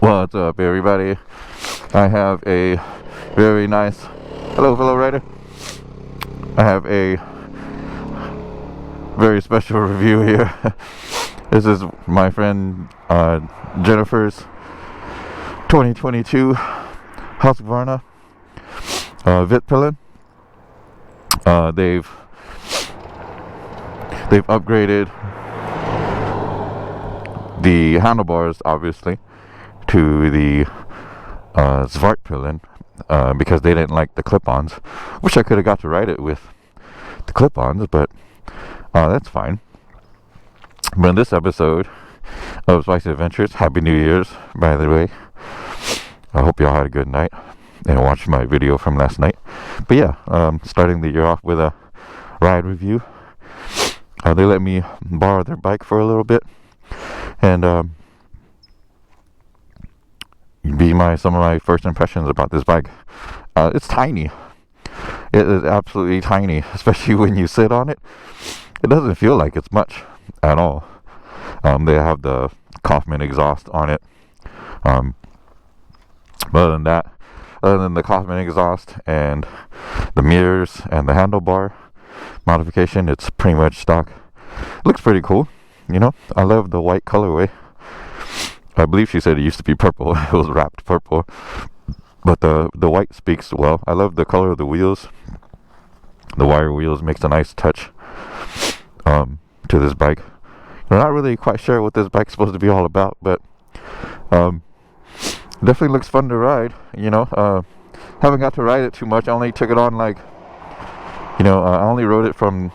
What's up, everybody? I have a very nice, hello fellow writer. I have a very special review here. This is my friend Jennifer's 2022 Husqvarna Vitpilen. They've upgraded the handlebars, obviously, to the Vitpilen because they didn't like the clip-ons. Wish I could have got to ride it with the clip-ons, but that's fine. But in this episode of Spicy Adventures, Happy New Year's, by the way. I hope y'all had a good night and watched my video from last night. But yeah, starting the year off with a ride review. They let me borrow their bike for a little bit, and some of my first impressions about this bike. It's tiny. It is absolutely tiny, especially when you sit on it. It doesn't feel like it's much at all. They have the Kaufman exhaust on it. But other than the Kaufman exhaust and the mirrors and the handlebar modification, it's pretty much stock. Looks pretty cool, you know. I love the white colorway. I believe she said it used to be purple. It was wrapped purple, but the white speaks well. I love the color of the wheels. The wire wheels makes a nice touch to this bike. I'm not really quite sure what this bike's supposed to be all about, but definitely looks fun to ride. You know, haven't got to ride it too much. I only took it on I only rode it from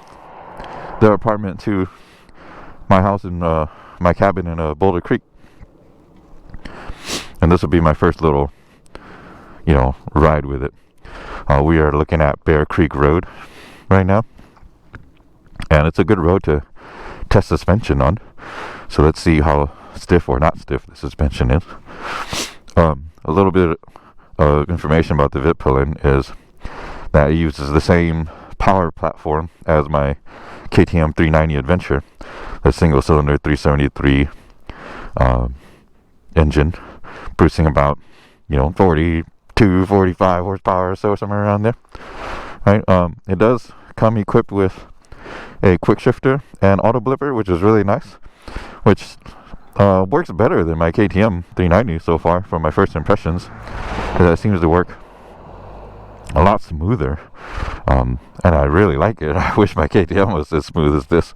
their apartment to my house in my cabin in Boulder Creek. And this will be my first little, ride with it. We are looking at Bear Creek Road right now. And it's a good road to test suspension on. So let's see how stiff or not stiff the suspension is. A little bit of information about the Vitpilen is that it uses the same power platform as my KTM 390 Adventure, a single cylinder 373 engine, producing about 42, 45 horsepower or so, somewhere around there. Right? It does come equipped with a quick shifter and auto blipper, which is really nice, which works better than my KTM 390 so far from my first impressions. It seems to work a lot smoother, and I really like it. I wish my KTM was as smooth as this.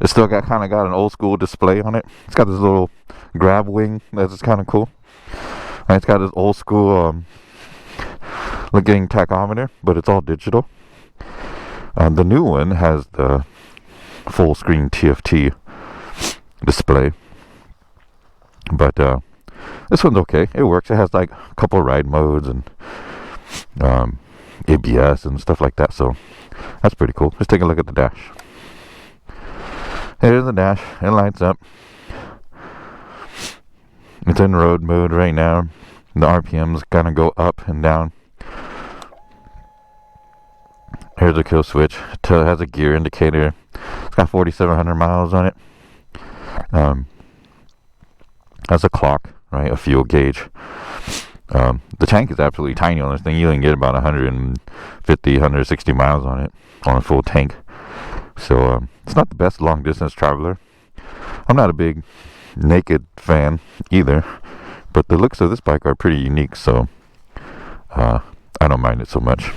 It's still got an old school display on it. It's got this little grab wing that's kind of cool. And it's got this old school looking tachometer, but it's all digital. The new one has the full screen TFT display, but this one's okay. It works. It has a couple ride modes and ABS and stuff like that, so that's pretty cool. Let's take a look at the dash. Here's the dash. It lights up. It's in road mode right now. The RPMs kind of go up and down. Here's a kill switch. It has a gear indicator. It's got 4,700 miles on it. Has a clock, right? A fuel gauge. The tank is absolutely tiny on this thing. You can get about 150, 160 miles on it on a full tank. So it's not the best long distance traveler. I'm not a big naked fan either, but the looks of this bike are pretty unique, so I don't mind it so much.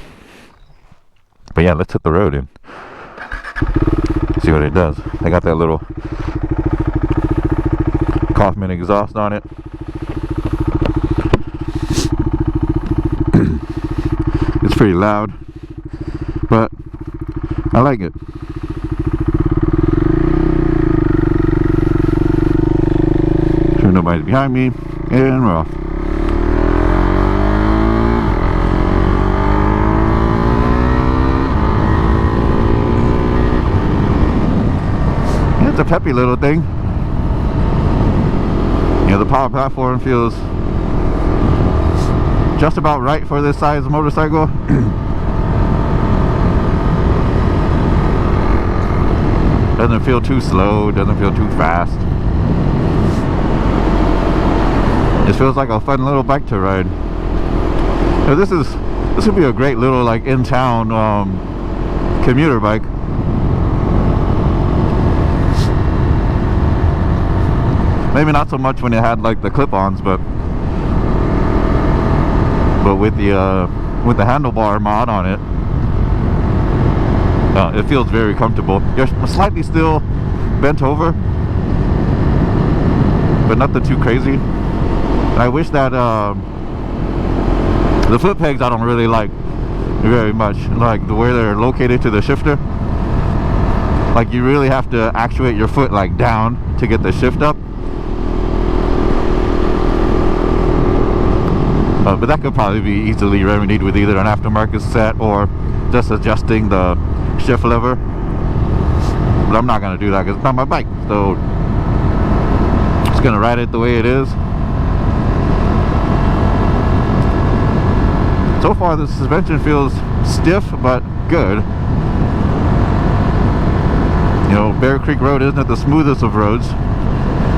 But yeah, let's hit the road and see what it does. I got that little Kaufman exhaust on it. It's pretty loud, but I like it. Sure nobody's behind me, and we're off. It's a peppy little thing. The power platform feels just about right for this size motorcycle. Doesn't feel too slow, doesn't feel too fast. Just feels like a fun little bike to ride. Now this would be a great little like in-town commuter bike. Maybe not so much when it had like the clip-ons, but with the handlebar mod on it, it feels very comfortable. You're slightly still bent over, but nothing too crazy. And I wish that the foot pegs I don't really like very much, like the way they're located to the shifter. Like you really have to actuate your foot like down to get the shift up. But that could probably be easily remedied with either an aftermarket set or just adjusting the shift lever. But I'm not going to do that because it's not my bike. So I'm just going to ride it the way it is. So far the suspension feels stiff but good. You know, Bear Creek Road isn't the smoothest of roads.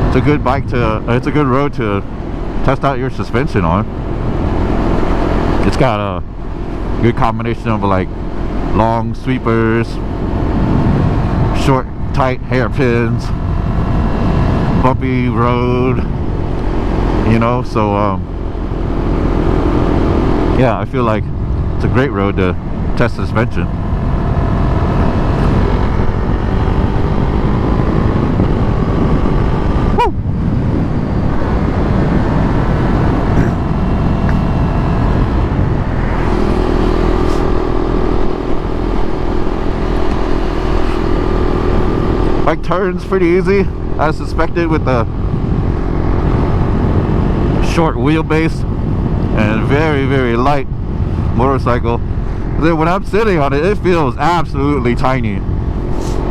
It's a good bike to, it's a good road to test out your suspension on. It's got a good combination of like long sweepers, short tight hairpins, bumpy road, you know, so yeah, I feel like it's a great road to test suspension. Bike turns pretty easy, as suspected, with the short wheelbase and very, very light motorcycle. Then when I'm sitting on it, it feels absolutely tiny.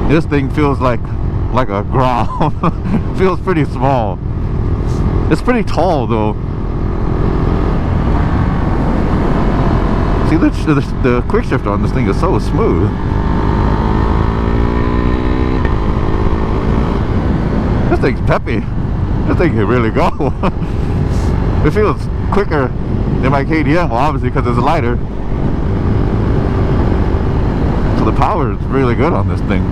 This thing feels like a Grom. Feels pretty small. It's pretty tall though. See, the quick shift on this thing is so smooth. This thing's peppy. This thing can really go. It feels quicker than my KDM, well, obviously because it's lighter. So the power is really good on this thing.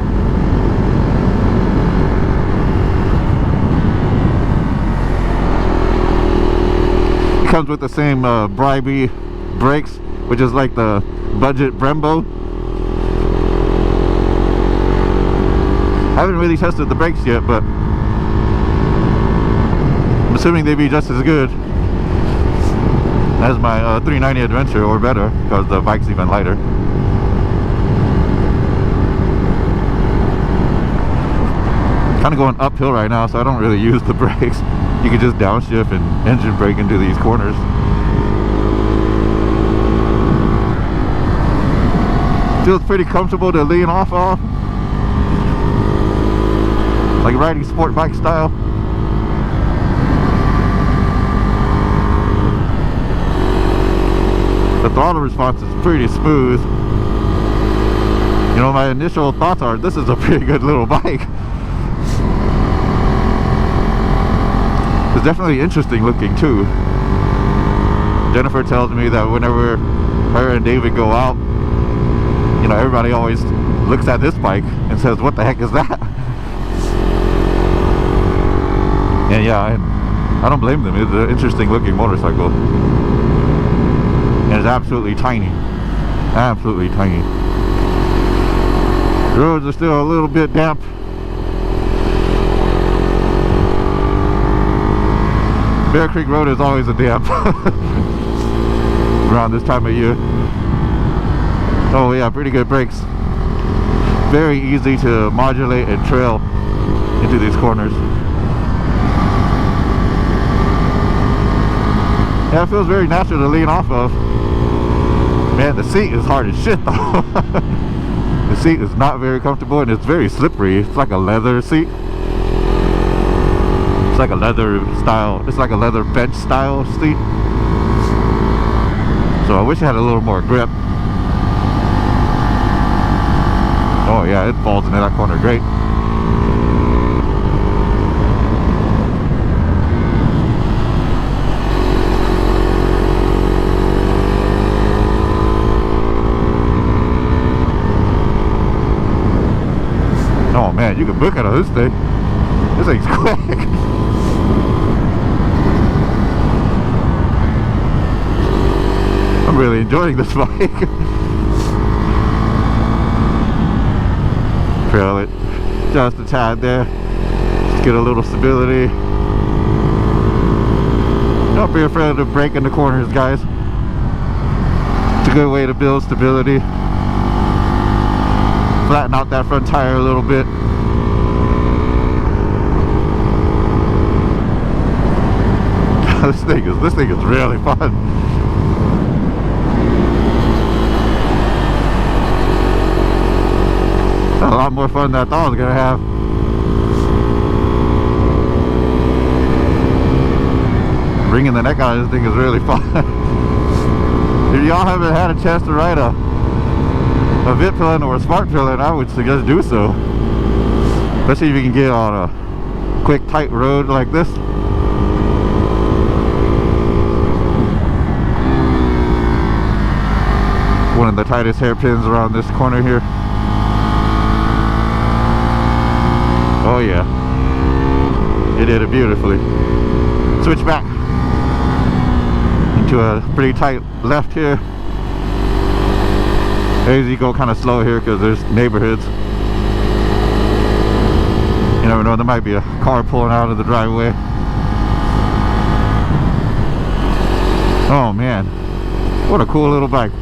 It comes with the same Bribey brakes, which is like the budget Brembo. I haven't really tested the brakes yet, but I'm assuming they'd be just as good as my 390 Adventure or better, because the bike's even lighter. Kind of going uphill right now, so I don't really use the brakes. You can just downshift and engine brake into these corners. Feels pretty comfortable to lean off of, like riding sport bike style. The throttle response is pretty smooth. You know, my initial thoughts are this is a pretty good little bike. It's definitely interesting looking too. Jennifer tells me that whenever her and David go out, you know, everybody always looks at this bike and says, what the heck is that? And yeah, I don't blame them. It's an interesting looking motorcycle. And it's absolutely tiny. Absolutely tiny. The roads are still a little bit damp. Bear Creek Road is always a damp around this time of year. Oh yeah, pretty good brakes. Very easy to modulate and trail into these corners. Yeah, it feels very natural to lean off of. Man, the seat is hard as shit though. The seat is not very comfortable and it's very slippery. It's like a leather seat. It's like a leather style, it's like a leather bench style seat. So I wish it had a little more grip. Oh yeah, it falls into that corner great. Look at this thing. This thing's quick. I'm really enjoying this bike. Trail it just a tad there. Just get a little stability. Don't be afraid of breaking the corners, guys. It's a good way to build stability. Flatten out that front tire a little bit. This thing is really fun. A lot more fun than I thought I was gonna have. Bringing the neck out of this thing is really fun. If y'all haven't had a chance to ride a Vitpilen or a Vitpilen, I would suggest do so. Especially if you can get on a quick, tight road like this. One of the tightest hairpins around this corner here. Oh yeah, it did it beautifully. Switch back into a pretty tight left here. As you go kind of slow here because there's neighborhoods. You never know, there might be a car pulling out of the driveway. Oh man, what a cool little bike.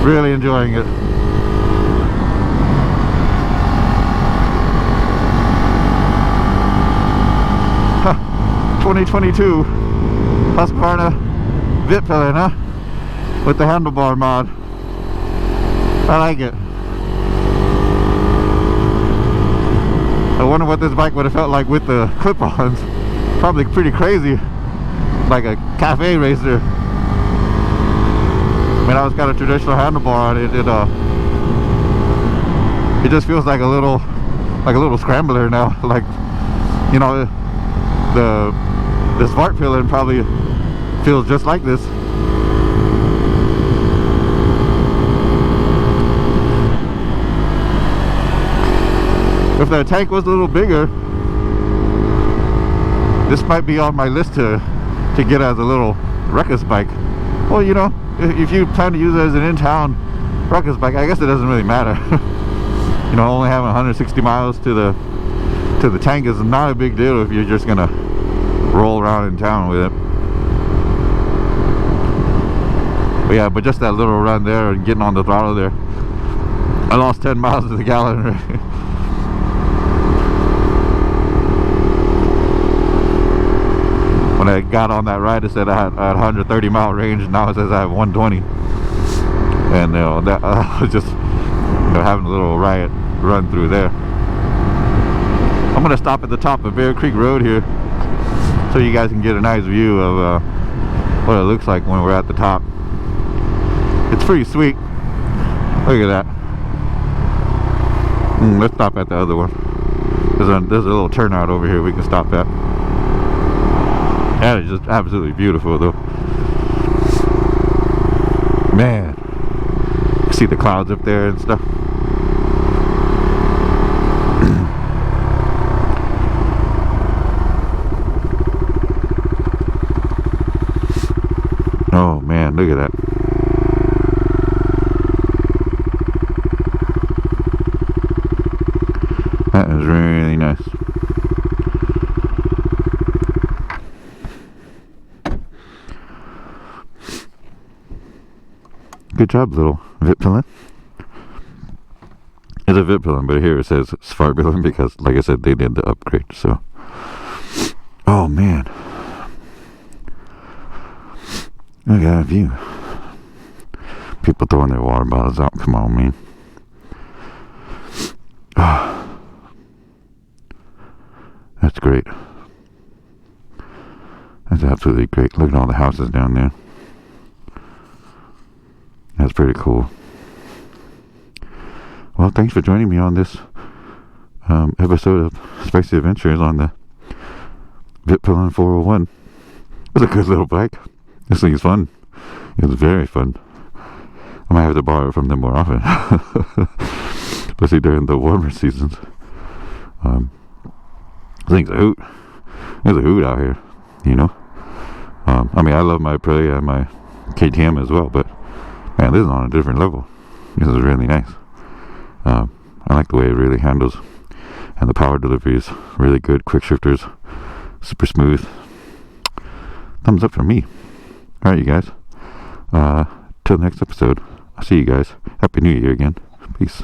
Really enjoying it. Huh. 2022 Husqvarna Vitpilen, huh? With the handlebar mod. I like it. I wonder what this bike would have felt like with the clip-ons. Probably pretty crazy. Like a cafe racer. I mean, I was got a traditional handlebar on it. It just feels like a little scrambler now. Like, you know, this Vitpilen probably feels just like this. If the tank was a little bigger, this might be on my list to get as a little ruckus bike. Well, you know, if you plan to use it as an in-town ruckus bike, I guess it doesn't really matter. You know, only having 160 miles to the tank is not a big deal if you're just gonna roll around in town with it. But yeah, but just that little run there and getting on the throttle there, I lost 10 miles to the gallon. When I got on that ride, it said I had 130 mile range, and now it says I have 120. And you know, that I was just, you know, having a little riot run through there. I'm gonna stop at the top of Bear Creek Road here, so you guys can get a nice view of what it looks like when we're at the top. It's pretty sweet. Look at that. Let's stop at the other one. There's a little turnout over here we can stop at. That is just absolutely beautiful though. Man, see the clouds up there and stuff. Oh man, look at that. That is really nice. Good job, little Vitpilen. It's a Vitpilen, but here it says Vitpilen because, like I said, they did the upgrade. So, oh man, look at that view. People throwing their water bottles out. Come on, man. That's great. That's absolutely great. Look at all the houses down there. That's pretty cool. Well, thanks for joining me on this episode of Spicy Adventures on the Vitpilen 401. It's a good little bike. This thing is fun. It's very fun. I might have to borrow it from them more often. Especially during the warmer seasons. I think it's a hoot. It's a hoot out here, you know. I mean, I love my Aprilia and my KTM as well, but man, this is on a different level. This is really nice. I like the way it really handles, and the power delivery is really good. Quick shifters, super smooth. Thumbs up for me. Alright, you guys. Till the next episode, I'll see you guys. Happy New Year again. Peace.